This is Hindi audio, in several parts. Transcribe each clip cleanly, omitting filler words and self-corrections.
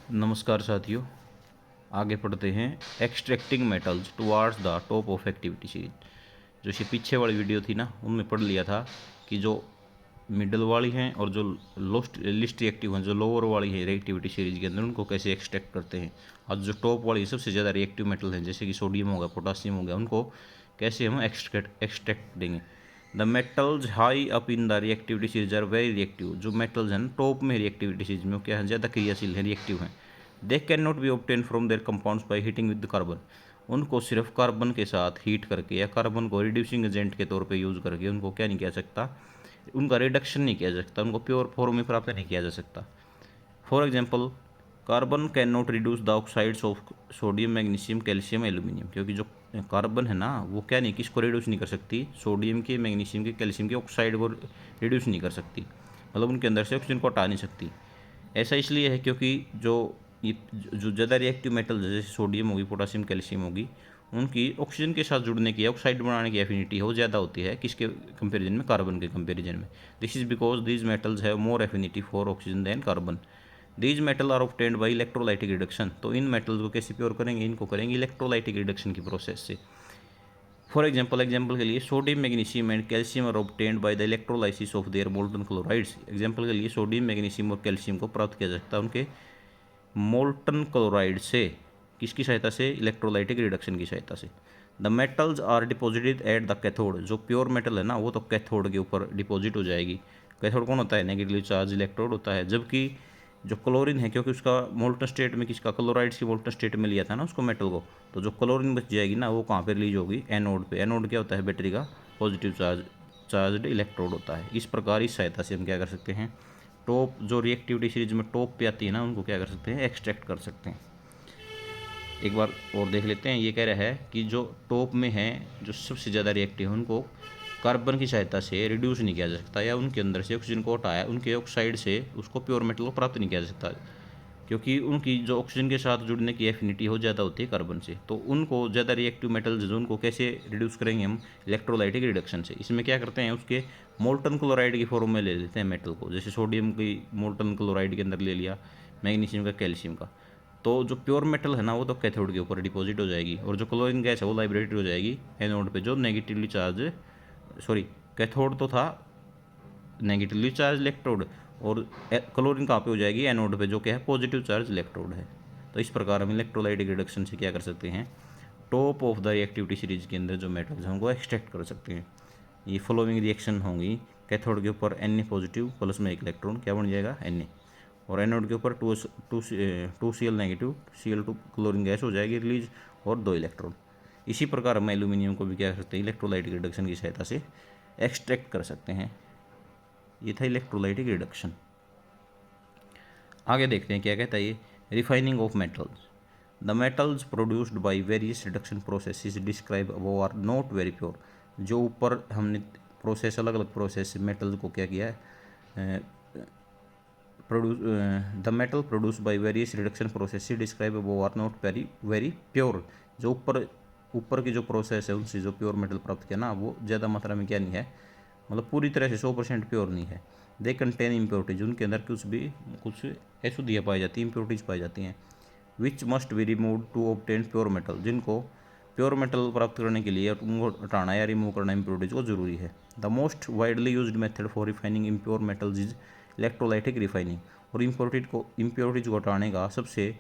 नमस्कार साथियों, आगे पढ़ते हैं extracting metals towards the top of activity series. जो ये पीछे वाली वीडियो थी ना, उनमें पढ़ लिया था कि जो मिडल वाली हैं और जो लोस्ट लिस्ट रिएक्टिव हैं, जो लोअर वाली है रिएक्टिविटी सीरीज के अंदर, उनको कैसे एक्सट्रैक्ट करते हैं। आज जो टॉप वाली सबसे ज़्यादा रिएक्टिव मेटल हैं, जैसे कि सोडियम हो गया, पोटासियम हो गया, उनको कैसे हम एक्सट्रैक्ट देंगे। The metals high up in the reactivity series are very reactive. जो मेटल्स हैं टॉप में रिएक्टिविटी सीरीज में क्या है, ज़्यादा क्रियाशील हैं, रिएक्टिव हैं। They can not be obtain from their compounds by heating with carbon. उनको सिर्फ कार्बन के साथ हीट करके या कार्बन को रिड्यूसिंग एजेंट के तौर पे यूज़ करके उनको क्या नहीं किया सकता, उनका रिडक्शन नहीं किया जा सकता, उनको प्योर फॉर्म में प्राप्त नहीं किया जा सकता। For example, carbon can not reduce the oxides of sodium, magnesium, calcium, aluminium. क्योंकि जो कार्बन है ना, वो क्या नहीं, किसको रिड्यूस नहीं कर सकती, सोडियम के, मैग्नीशियम के, कैल्शियम के ऑक्साइड को रिड्यूस नहीं कर सकती, मतलब उनके अंदर से ऑक्सीजन को हटा नहीं सकती। ऐसा इसलिए है क्योंकि ये जो ज़्यादा रिएक्टिव मेटल जैसे सोडियम होगी, पोटासियम, कैल्शियम होगी, उनकी ऑक्सीजन के साथ जुड़ने की, ऑक्साइड बनाने की एफिनिटी है वो ज़्यादा होती है किसके कंपेरिजन में, कार्बन के कंपेरिजन में। This is because these metals have more affinity for oxygen than carbon. These metal are obtained by electrolytic reduction. तो इन मेटल्स को कैसे प्योर करेंगे, इनको करेंगे इलेक्ट्रोलाइटिक रिडक्शन की प्रोसेस से। फॉर एग्जाम्पल के लिए sodium, magnesium and calcium are obtained by the electrolysis of their molten chlorides. Example के लिए सोडियम, मैग्नीशियम और कैल्शियम को प्राप्त किया जा सकता है उनके मोल्टन क्लोराइड से। किसकी सहायता से, इलेक्ट्रोलाइटिक रिडक्शन की सहायता से। The metals are deposited at the cathode. जो प्योर मेटल है ना, वो तो कैथोड के ऊपर डिपॉजिट हो जाएगी। कैथोड कौन होता है, नेगेटिवली चार्ज इलेक्ट्रोड होता है। जबकि जो क्लोरीन है, क्योंकि उसका मोल्टन स्टेट में, किसका, क्लोराइड्स की मोल्टन स्टेट में लिया था ना उसको मेटल को, तो जो क्लोरीन बच जाएगी ना, वो कहाँ पर रिलीज होगी, एनोड पे। एनोड क्या होता है, बैटरी का पॉजिटिव चार्ज इलेक्ट्रोड होता है। इस प्रकार इस सहायता से हम क्या कर सकते हैं, टॉप जो रिएक्टिविटी सीरीज में टॉप पे आती है ना, उनको क्या कर सकते हैं, एक्सट्रैक्ट कर सकते हैं। एक बार और देख लेते हैं। ये कह रहा है कि जो टॉप में है, जो सबसे ज़्यादा रिएक्टिव है, उनको कार्बन की सहायता से रिड्यूस नहीं किया जा सकता, या उनके अंदर से ऑक्सीजन को हटाया, उनके ऑक्साइड से उसको प्योर मेटल को प्राप्त नहीं किया जा सकता, क्योंकि उनकी जो ऑक्सीजन के साथ जुड़ने की एफिनिटी हो ज़्यादा होती है कार्बन से। तो उनको ज़्यादा रिएक्टिव मेटल्स जो, उनको कैसे रिड्यूस करेंगे हम, इलेक्ट्रोलाइटिक रिडक्शन से। इसमें क्या करते हैं, उसके मोल्टन क्लोराइड की फॉर्म में ले लेते हैं मेटल को। जैसे सोडियम की मोल्टन क्लोराइड के अंदर ले लिया, मैग्नीशियम का, कैल्शियम का। तो जो प्योर मेटल है ना, वो तो कैथोड के ऊपर डिपॉजिट हो जाएगी, और जो क्लोरीन गैस है वो लाइब्रेटेड हो जाएगी एनोड पे, जो नेगेटिवली चार्ज, सॉरी, कैथोड तो था नेगेटिवली चार्ज इलेक्ट्रोड, और क्लोरीन कहाँ पे हो जाएगी, एनोड पे, जो क्या है, पॉजिटिव चार्ज इलेक्ट्रोड है। तो इस प्रकार हम इलेक्ट्रोलाइटिक रिडक्शन से क्या कर सकते हैं, top of the reactivity series के अंदर जो मेटल्स हैं उनको एक्सट्रैक्ट कर सकते हैं। ये फॉलोइंग रिएक्शन होंगी। कैथोड के ऊपर Na पॉजिटिव प्लस में एक इलेक्ट्रॉन क्या बन जाएगा, Na, और एनोड के ऊपर two Cl negative, Cl2 chlorine gas हो जाएगी रिलीज, और 2 इलेक्ट्रॉन। इसी प्रकार हम एल्यूमिनियम को भी क्या कर सकते हैं, इलेक्ट्रोलाइटिक रिडक्शन की सहायता से एक्सट्रैक्ट कर सकते हैं। ये था इलेक्ट्रोलाइटिक रिडक्शन। आगे देखते हैं क्या कहता है ये, refining of metals. The metals produced by various reduction process describe वो आर नॉट वेरी प्योर। जो ऊपर हमने प्रोसेस, अलग अलग प्रोसेस से मेटल को क्या किया है, produce, the metal produce by various reduction process describe वो are not very very pure. जो ऊपर की जो प्रोसेस है, उनसे जो प्योर मेटल प्राप्त किया ना, वो ज़्यादा मात्रा में क्या नहीं है, मतलब पूरी तरह से 100% प्योर नहीं है। They contain impurities. उनके अंदर कुछ अशुद्धियाँ पाई जाती हैं, इम्प्योरिटीज पाई जाती हैं। Which must be remove to obtain pure metal. जिनको प्योर मेटल प्राप्त करने के लिए उनको हटाना या रिमूव करना इम्प्योरिटीज को जरूरी है। The most widely used method for refining impure metals is electrolytic refining. और इम्प्योरिटीज को हटाने का सबसे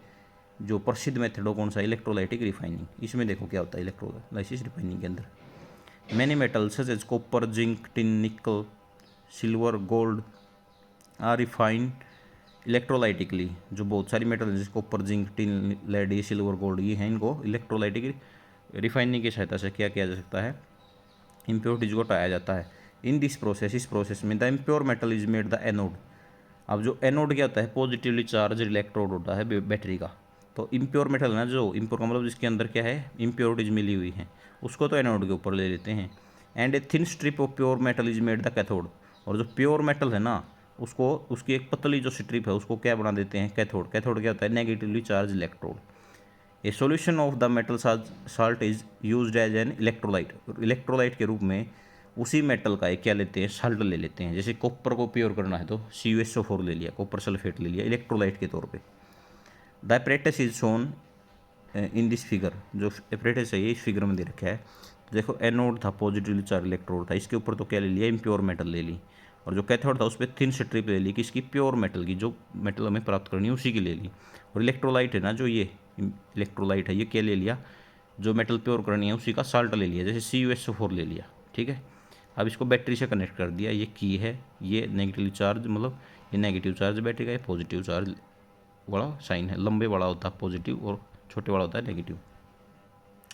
जो प्रसिद्ध मेथड हो कौन सा, इलेक्ट्रोलाइटिक रिफाइनिंग। इसमें देखो क्या होता है इलेक्ट्रोलाइसिस रिफाइनिंग के अंदर। Many metals such as copper, zinc, tin, nickel, silver, gold are refined electrolytically. जो बहुत सारी मेटल हैं जैसे कॉपर, जिंक, टिन, लेड, ये सिल्वर, गोल्ड, ये हैं, इनको इलेक्ट्रोलाइटिक रिफाइनिंग की सहायता से क्या किया जा सकता है, इम्प्योरिटीज को हटाया जाता है। इन दिस प्रोसेस, इस प्रोसेस में the impure metal is made the anode. अब जो एनोड क्या होता है, पॉजिटिवली चार्ज इलेक्ट्रोड होता है बैटरी का। तो इम्प्योर मेटल ना, जो इम्प्योर का मतलब जिसके अंदर क्या है, इम्प्योरिटीज मिली हुई हैं, उसको तो एनोड के ऊपर ले लेते हैं। And a thin strip of pure metal is made the cathode. और जो प्योर मेटल है ना, उसको, उसकी एक पतली जो स्ट्रिप है, उसको क्या बना देते हैं, कैथोड। कैथोड क्या होता है, negatively charge electrode. A solution of the metal salt is used as an electrolyte. Electrolyte के रूप में उसी मेटल का एक क्या लेते हैं, साल्ट ले लेते हैं। जैसे कॉपर को प्योर करना है तो CuSO4 ले लिया, कॉपर सल्फेट ले लिया इलेक्ट्रोलाइट के तौर पे। The apparatus is shown in this figure. जो एपरेटस है ये इस फिगर में दे रखा है। तो देखो एनोड था, पॉजिटिवली चार्ज इलेक्ट्रोड था, इसके ऊपर तो क्या ले लिया, इम्प्योर मेटल ले ली, और जो कैथोड था उस पर थिन स्ट्रिप ले ली किसकी, प्योर मेटल की, जो मेटल हमें प्राप्त करनी है उसी की ले ली। और इलेक्ट्रोलाइट है ना, जो ये इलेक्ट्रोलाइट है, ये क्या ले लिया, जो मेटल प्योर करनी है उसी का साल्ट ले लिया, जैसे CuSO4 ले लिया। ठीक है, अब इसको बैटरी से कनेक्ट कर दिया, ये की है, ये नेगेटिवली चार्ज, मतलब ये नेगेटिव चार्ज बैटरी का, ये पॉजिटिव चार्ज वाला साइन है, लंबे वाला होता है पॉजिटिव और छोटे वाला होता है नेगेटिव।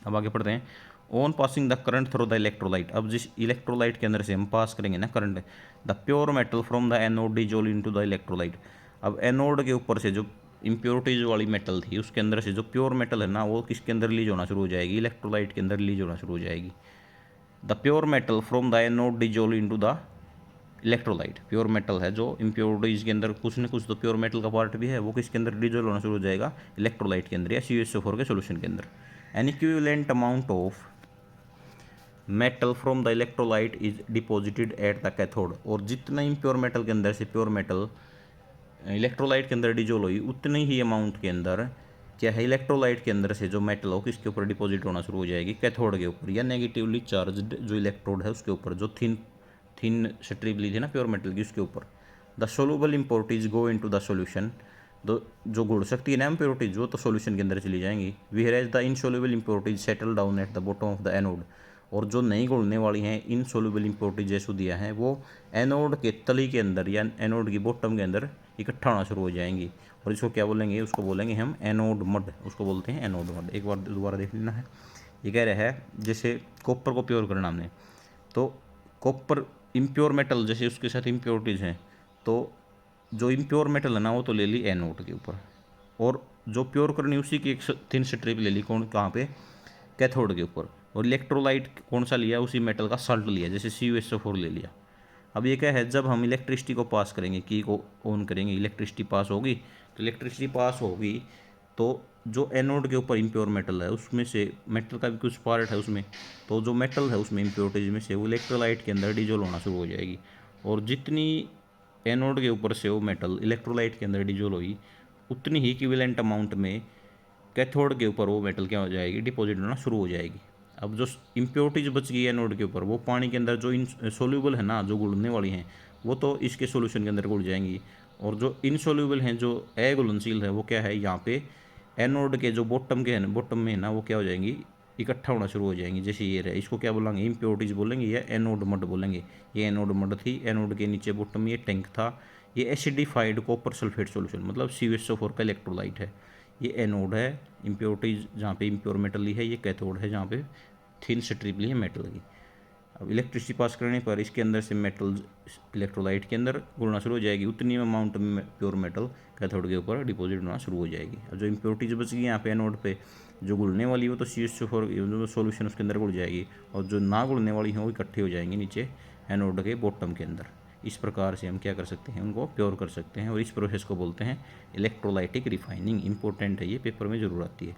अब आगे पढ़ते हैं। On passing the current through the electrolyte. अब जिस इलेक्ट्रोलाइट के अंदर से हम पास करेंगे ना current, the pure metal from the anode dissolve into the electrolyte. अब एनोड के ऊपर से जो इम्प्योरिटीज वाली मेटल थी उसके अंदर से जो प्योर मेटल है ना, वो किसके अंदर रिलीज होना शुरू हो जाएगी, इलेक्ट्रोलाइट के अंदर रिलीज होना शुरू हो जाएगी। The pure metal from the anode dissolve into the electrolyte. Pure metal है जो इम्प्योरिटीज के अंदर कुछ न कुछ तो प्योर मेटल का पार्ट भी है, वो किसके अंदर डिजोल्व होना शुरू हो जाएगा, इलेक्ट्रोलाइट के अंदर या CuSO4 के सोल्यूशन के अंदर। N equivalent amount of metal from the electrolyte is deposited at the cathode. और जितना इम्प्योर मेटल के अंदर से प्योर मेटल इलेक्ट्रोलाइट के अंदर डिजोल्व हुई, उतनी ही अमाउंट के अंदर क्या है, इलेक्ट्रोलाइट के अंदर से जो मेटल हो किसके ऊपर डिपॉजिट होना शुरू हो जाएगी, कैथोड के ऊपर, या नेगेटिवली चार्ज्ड जो इलेक्ट्रोड है उसके ऊपर, जो थिन स्ट्रिप ली थी ना प्योर मेटल की उसके ऊपर। The soluble impurities go into the solution. जो घुल सकती है ना इम्प्योरिटीज वो तो सॉल्यूशन के अंदर चली जाएंगी। Whereas the insoluble impurities settle down at the bottom of the anode. और जो नहीं घुलने वाली हैं इनसोल्यूबल इम्प्योरिटीज जैसे दिया है, वो एनोड के तली के अंदर या एनोड की बॉटम के अंदर इकट्ठा होना शुरू हो जाएंगी। और इसको क्या बोलेंगे, उसको बोलेंगे हम एनोड मड, उसको बोलते हैं एनोड मड। एक बार दोबारा देख लेना है। ये कह रहा है जैसे कॉपर को प्योर करना हमने, तो कॉपर इम्प्योर मेटल जैसे उसके साथ इम्प्योरिटीज़ हैं, तो जो इम्प्योर मेटल है ना वो तो ले ली एनोड के ऊपर, और जो प्योर करनी उसी की एक थिन स्ट्रिप ले ली कौन, कहाँ पे, कैथोड के ऊपर। और इलेक्ट्रोलाइट कौन सा लिया, उसी मेटल का साल्ट लिया, जैसे CuSO4 ले लिया। अब ये क्या है, जब हम इलेक्ट्रिसिटी को पास करेंगे, की को ऑन करेंगे, इलेक्ट्रिसिटी पास होगी, तो इलेक्ट्रिसिटी पास होगी तो जो एनोड के ऊपर इम्प्योर मेटल है उसमें से, मेटल का भी कुछ पार्ट है उसमें, तो जो मेटल है उसमें इम्प्योरिटीज में से वो इलेक्ट्रोलाइट के अंदर डिजोल्व होना शुरू हो जाएगी। और जितनी एनोड के ऊपर से वो मेटल इलेक्ट्रोलाइट के अंदर डिजोल्व हुई, उतनी ही इक्विवेलेंट अमाउंट में कैथोड के ऊपर वो मेटल क्या हो जाएगी, डिपॉजिट होना शुरू हो जाएगी। अब जो इम्प्योरिटीज बच गई है एनोड के ऊपर, वो पानी के अंदर जो इन सोल्यूबल है ना, जो घुलने वाली हैं, वो तो इसके सोल्यूशन के अंदर घुल जाएंगी। और जो इनसोल्यूबल हैं, जो अघुलनशील है, वो क्या है, यहाँ पे एनोड के जो बॉटम के है, बॉटम में है ना, वो क्या हो जाएंगी, इकट्ठा होना शुरू हो जाएंगी। जैसे ये रहे, इसको क्या बोलेंगे, इम्प्योरिटीज बोलेंगे या एनोड मड बोलेंगे। ये एनोड मड थी, एनोड के नीचे बॉटम में ये टैंक था, ये एसिडिफाइड कॉपर सल्फेट सॉल्यूशन, मतलब CuSO4 का इलेक्ट्रोलाइट है। ये एनोड है, इम्प्योरिटीज जहाँ पे इम्प्योर मेटल ली है, ये कैथोड है जहाँ पे थिन स्ट्रिप ली है मेटल की। अब इलेक्ट्रिसिटी पास करने पर इसके अंदर से मेटल इलेक्ट्रोलाइट के अंदर घुलना शुरू हो जाएगी, उतनी अमाउंट में प्योर मेटल कैथोड के ऊपर डिपॉजिट होना शुरू हो जाएगी। अब जो इम्प्योरिटीज बच गई यहाँ पे एनोड पे, जो घुलने वाली वो तो CuSO4 जो सोल्यूशन उसके अंदर घुल जाएगी, और जो ना घुलने वाली हैं वो इकट्ठी हो जाएंगी नीचे एनोड के बॉटम के अंदर। इस प्रकार से हम क्या कर सकते हैं, उनको प्योर कर सकते हैं, और इस प्रोसेस को बोलते हैं इलेक्ट्रोलाइटिक रिफाइनिंग। इंपॉर्टेंट है, ये पेपर में जरूर आती है।